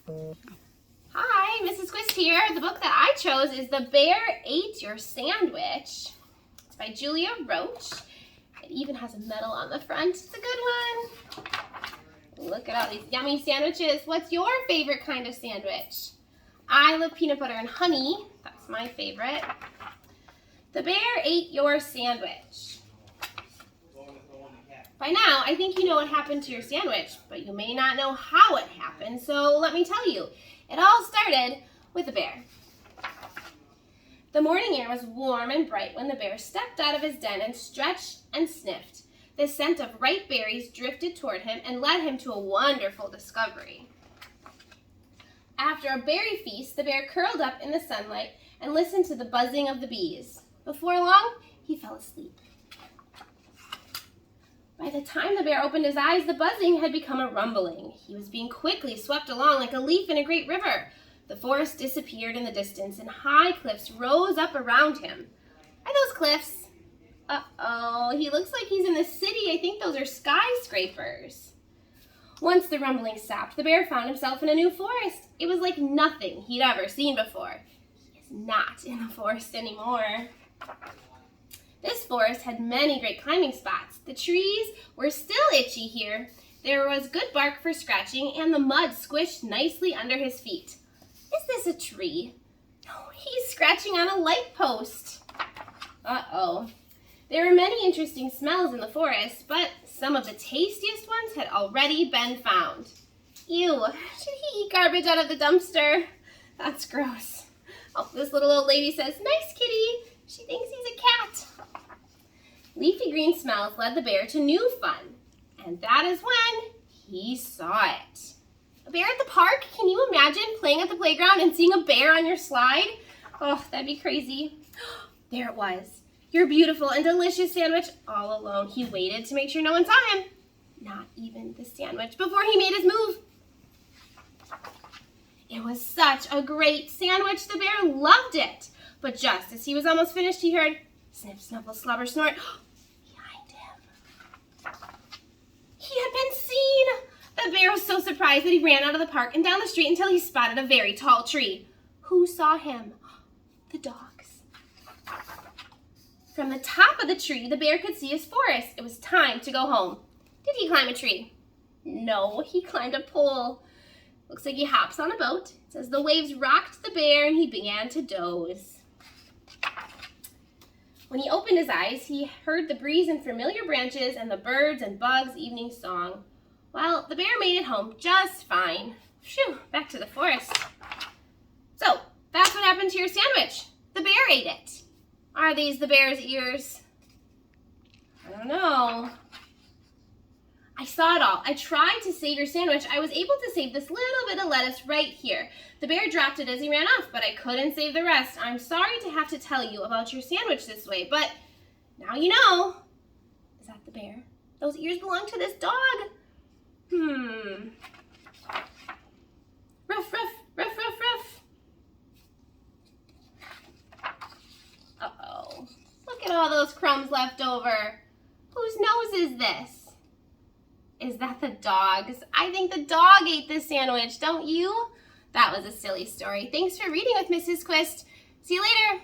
Hi, Mrs. Quist here. The book that I chose is The Bear Ate Your Sandwich. It's by Julia Roach. It even has a medal on the front. It's a good one. Look at all these yummy sandwiches. What's your favorite kind of sandwich? I love peanut butter and honey. That's my favorite. The bear ate your sandwich. By now, I think you know what happened to your sandwich, but you may not know how it happened, so let me tell you. It all started with a bear. The morning air was warm and bright when the bear stepped out of his den and stretched and sniffed. The scent of ripe berries drifted toward him and led him to a wonderful discovery. After a berry feast, the bear curled up in the sunlight and listened to the buzzing of the bees. Before long, he fell asleep. By the time the bear opened his eyes, the buzzing had become a rumbling. He was being quickly swept along like a leaf in a great river. The forest disappeared in the distance, and high cliffs rose up around him. Are those cliffs? Uh-oh, he looks like he's in the city. I think those are skyscrapers. Once the rumbling stopped, the bear found himself in a new forest. It was like nothing he'd ever seen before. He is not in the forest anymore. This forest had many great climbing spots. The trees were still itchy here. There was good bark for scratching, and the mud squished nicely under his feet. Is this a tree? No, he's scratching on a light post. Uh-oh. There were many interesting smells in the forest, but some of the tastiest ones had already been found. Ew, should he eat garbage out of the dumpster? That's gross. Oh, this little old lady says, "Nice kitty." She thinks he's a cat. Leafy green smells led the bear to new fun, and that is when he saw it. A bear at the park? Can you imagine playing at the playground and seeing a bear on your slide? Oh, that'd be crazy. There it was. Your beautiful and delicious sandwich all alone. He waited to make sure no one saw him. Not even the sandwich before he made his move. It was such a great sandwich. The bear loved it. But just as he was almost finished, he heard sniff, snuffle, slobber, snort behind him. He had been seen. The bear was so surprised that he ran out of the park and down the street until he spotted a very tall tree. Who saw him? The dogs. From the top of the tree, the bear could see his forest. It was time to go home. Did he climb a tree? No, he climbed a pole. Looks like he hops on a boat. It says the waves rocked the bear and he began to doze. When he opened his eyes, he heard the breeze in familiar branches and the birds and bugs' evening song. Well, the bear made it home just fine. Phew, back to the forest. So, that's what happened to your sandwich. The bear ate it. Are these the bear's ears? I don't know. I saw it all. I tried to save your sandwich. I was able to save this little bit of lettuce right here. The bear dropped it as he ran off, but I couldn't save the rest. I'm sorry to have to tell you about your sandwich this way, but now you know. Is that the bear? Those ears belong to this dog. Ruff, ruff, ruff, ruff, ruff. Uh-oh. Look at all those crumbs left over. Whose nose is this? Is that the dog's? I think the dog ate this sandwich, don't you? That was a silly story. Thanks for reading with Mrs. Quist. See you later.